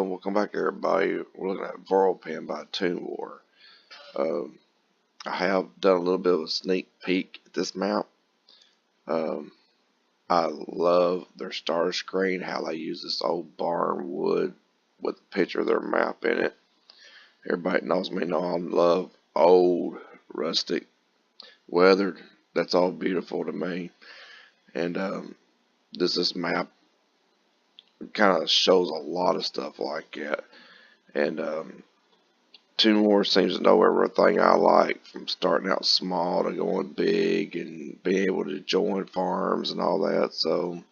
Welcome back everybody. We're looking at Voralpen by Tunewar. Um, I have done a little bit of a sneak peek at this map. Um, I love their starter screen, how they use this old barn wood with a picture of their map in it. Everybody knows me know I love old, rustic, weathered. That's all beautiful to me. And this map kind of shows a lot of stuff like that. And Tunewar seems to know everything I like, from starting out small to going big and being able to join farms and all that. So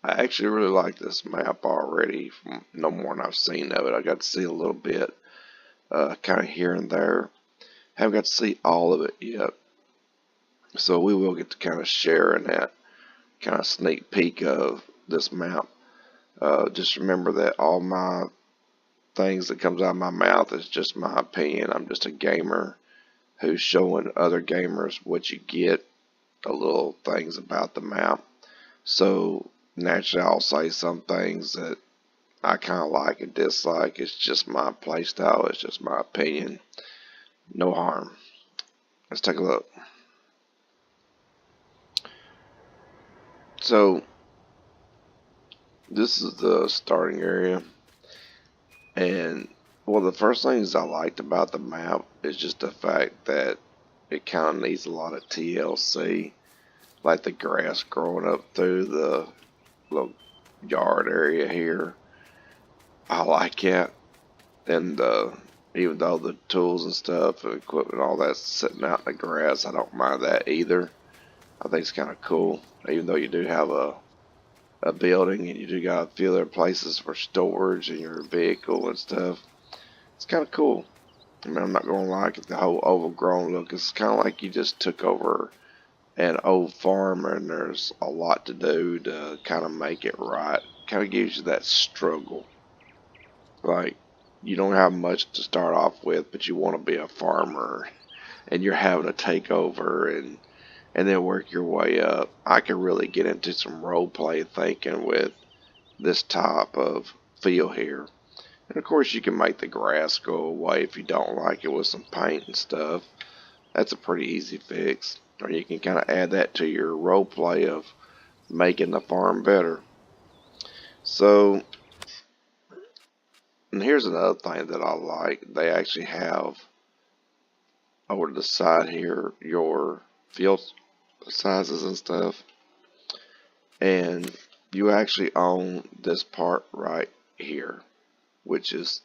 I actually really like this map already, from no more than I've seen of it. I got to see a little bit, kind of here and there. Haven't got to see all of it yet. So we will get to kind of share in that kind of sneak peek of this map. Just remember that all my things that comes out of my mouth is just my opinion. I'm just a gamer who's showing other gamers what you get, the little things about the map. So naturally I'll say some things that I kind of like and dislike. It's just my play style. It's just my opinion. No harm. Let's take a look. So this is the starting area, and one of the first things I liked about the map is just the fact that it kind of needs a lot of TLC, like the grass growing up through the little yard area here. I like it, and even though the tools and stuff and equipment, all that's sitting out in the grass, I don't mind that either. I think it's kind of cool, even though you do have a building and you do got a few other places for storage and your vehicle and stuff. It's kind of cool. I mean, I'm not going to like it, the whole overgrown look. It's kind of like you just took over an old farm and there's a lot to do to kind of make it right. Kind of gives you that struggle. Like, you don't have much to start off with, but you want to be a farmer and you're having to take over and then work your way up. I can really get into some role play thinking with this type of feel here. And of course you can make the grass go away if you don't like it with some paint and stuff. That's a pretty easy fix. Or you can kind of add that to your role play of making the farm better. So, and here's another thing that I like. They actually have over to the side here your field sizes and stuff. And you actually own this part right here, which is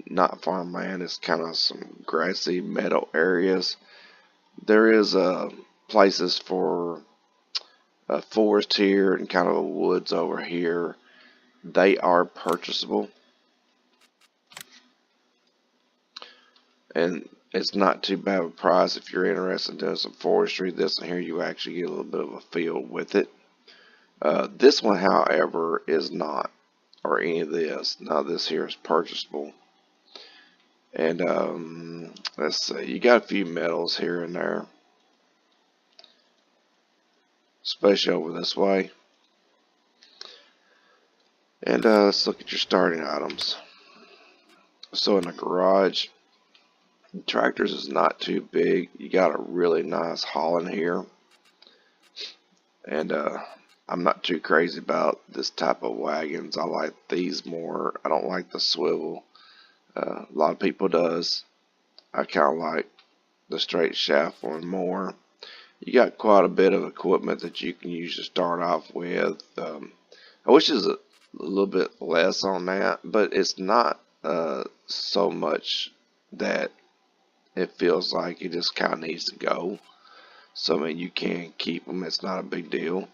not farmland. It's kind of some grassy meadow areas. There is places for a forest here and kind of a woods over here. They are purchasable, and it's not too bad of a price if you're interested in doing some forestry. This one here, you actually get a little bit of a field with it. This one, however, is not, or any of this. Now this here is purchasable. And let's see, you got a few metals here and there, especially over this way. And let's look at your starting items. So in the garage, the tractors is not too big. You got a really nice hauling here. And I'm not too crazy about this type of wagons. I like these more. I don't like the swivel. A lot of people does. I kind of like the straight shaft one more. You got quite a bit of equipment that you can use to start off with. I wish there's a little bit less on that, but it's not so much that it feels like it just kind of needs to go. So I mean, you can keep them. It's not a big deal.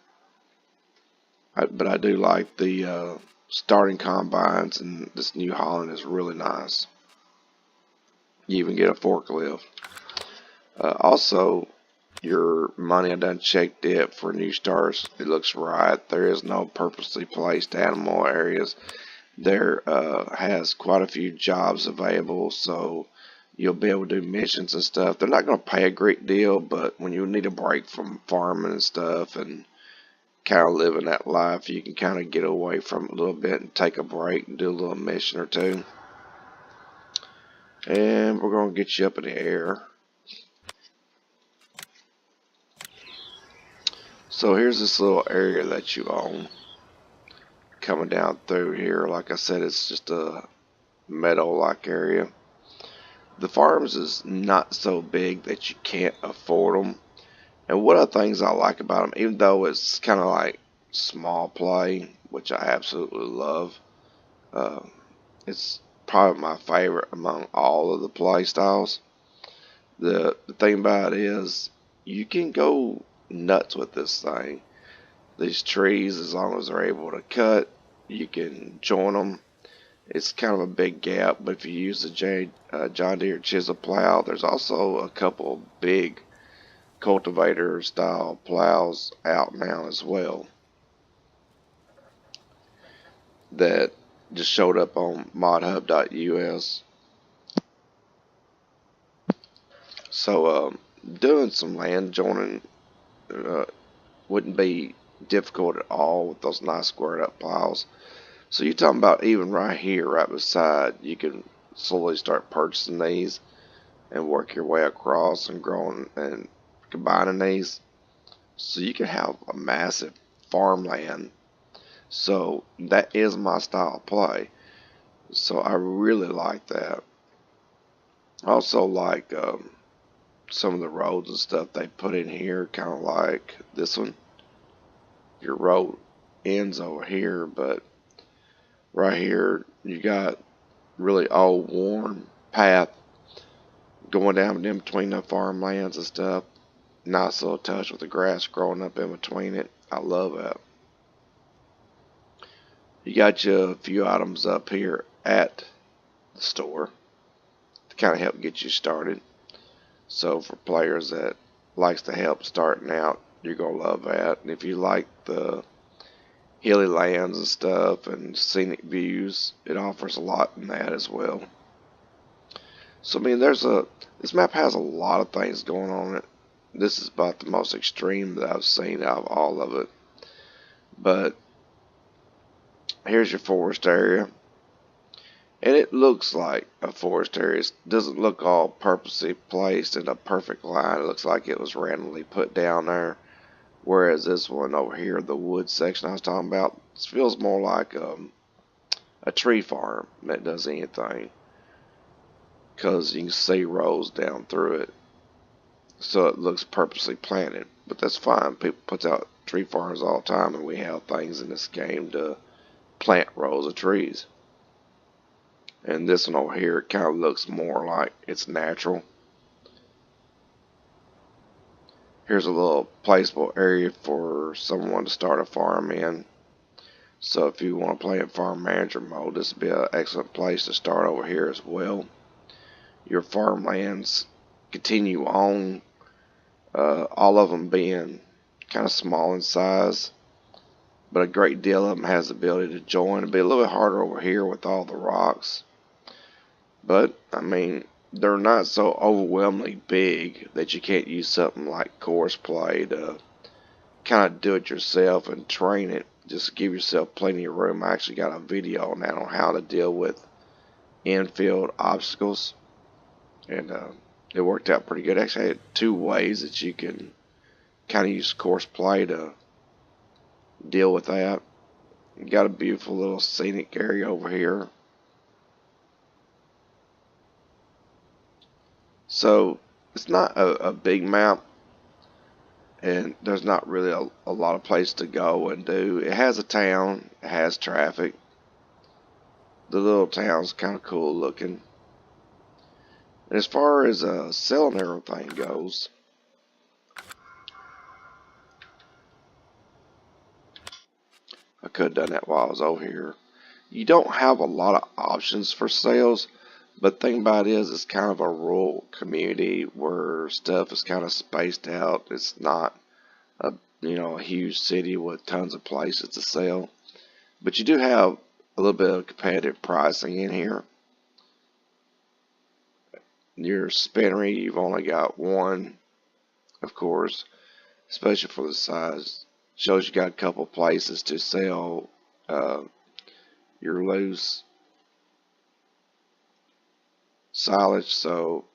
But I do like the starting combines, and this new Holland is really nice. You even get a forklift. Also, your money, I done checked it for new starts. It looks right. There is no purposely placed animal areas. There has quite a few jobs available, so you'll be able to do missions and stuff. They're not going to pay a great deal, but when you need a break from farming and stuff and kind of living that life, you can kind of get away from it a little bit and take a break and do a little mission or two. And we're going to get you up in the air. So here's this little area that you own. Coming down through here, like I said, it's just a meadow-like area. The farms is not so big that you can't afford them. And one of the things I like about them, even though it's kind of like small play, which I absolutely love, uh, it's probably my favorite among all of the play styles. The thing about it is, you can go nuts with this thing. These trees, as long as they're able to cut, you can join them. It's kind of a big gap, but if you use the John Deere chisel plow, there's also a couple big cultivator style plows out now as well that just showed up on modhub.us. So doing some land joining uh, wouldn't be difficult at all with those nice squared up piles. So you're talking about even right here, right beside, you can slowly start purchasing these and work your way across and growing and combining these. So you can have a massive farmland. So that is my style of play. So I really like that. I also like some of the roads and stuff they put in here, kind of like this one. Your road ends over here, but right here you got really old worn path going down in between the farmlands and stuff. Nice little touch with the grass growing up in between it. I love that. You got you a few items up here at the store to kind of help get you started. So for players that likes to help starting out, you're gonna love that. And if you like the hilly lands and stuff and scenic views, it offers a lot in that as well. So I mean, this map has a lot of things going on in it. This is about the most extreme that I've seen out of all of it. But here's your forest area. And it looks like a forest area. It doesn't look all purposely placed in a perfect line. It looks like it was randomly put down there. Whereas this one over here, the wood section I was talking about, feels more like a tree farm that does anything. Because you can see rows down through it. So it looks purposely planted. But that's fine. People put out tree farms all the time, and we have things in this game to plant rows of trees. And this one over here kind of looks more like it's natural. Here's a little placeable area for someone to start a farm in. So if you want to play in farm manager mode, this would be an excellent place to start over here as well. Your farmlands continue on, all of them being kind of small in size, but a great deal of them has the ability to join. It'll be a little bit harder over here with all the rocks. But, I mean, they're not so overwhelmingly big that you can't use something like course play to kind of do it yourself and train it. Just give yourself plenty of room. I actually got a video on that on how to deal with infield obstacles. And it worked out pretty good. Actually, I had two ways that you can kind of use course play to deal with that. You got a beautiful little scenic area over here. So it's not a big map, and there's not really a lot of place to go and do. It has a town, it has traffic. The little town's kind of cool looking. And as far as selling everything goes, I could have done that while I was over here. You don't have a lot of options for sales, but the thing about it is it's kind of a rural community where stuff is kind of spaced out. It's not a a huge city with tons of places to sell. But you do have a little bit of competitive pricing in here. Your spinnery, you've only got one, of course, especially for the size Shows you got a couple places to sell uh, your loose silage. So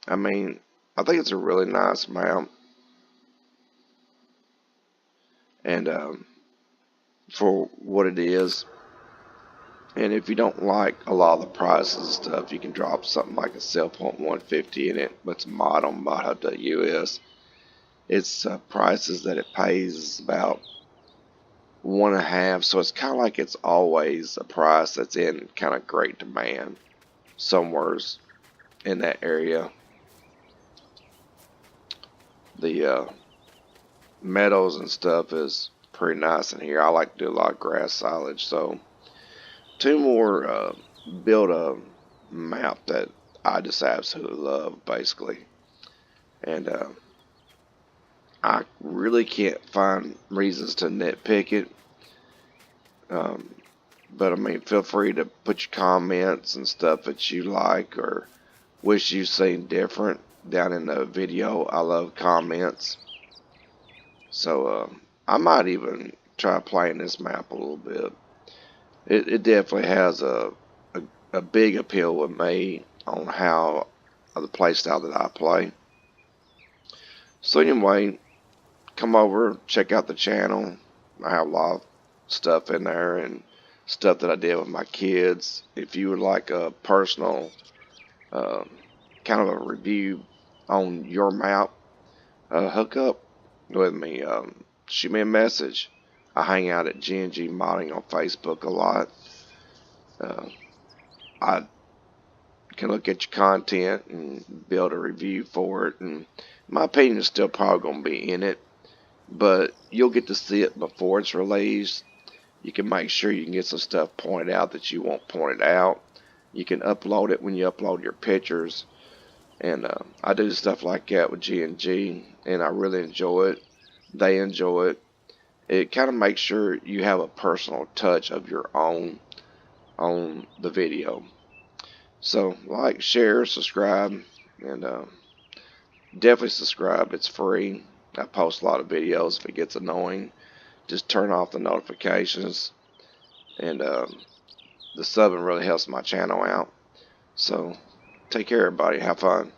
I mean, I think it's a really nice mount, and for what it is. And if you don't like a lot of the prices and stuff, you can drop something like a cell point 150 in it. But it's mod on mod.us. Its prices that it pays is about 1.5, so it's kind of like it's always a price that's in kind of great demand somewheres in that area. The meadows and stuff is pretty nice in here. I like to do a lot of grass silage, so Tunewar built a map that I just absolutely love, basically, and I really can't find reasons to nitpick it. But I mean, feel free to put your comments and stuff that you like or wish you've seen different down in the video. I love comments. So I might even try playing this map a little bit. It definitely has a big appeal with me on how the play style that I play. So anyway, come over, check out the channel. I have a lot of stuff in there and stuff that I did with my kids. If you would like a personal kind of a review on your map, hook up with me. Shoot me a message. I hang out at G&G Modding on Facebook a lot. I can look at your content and build a review for it. And my opinion is still probably going to be in it, but you'll get to see it before it's released. You can make sure you can get some stuff pointed out that you want pointed out. You can upload it when you upload your pictures. And I do stuff like that with G&G, and I really enjoy it. They enjoy it. It kind of makes sure you have a personal touch of your own on the video. So like, share, subscribe, and definitely subscribe. It's free. I post a lot of videos. If it gets annoying, just turn off the notifications. And the subbing really helps my channel out. So take care, everybody. Have fun.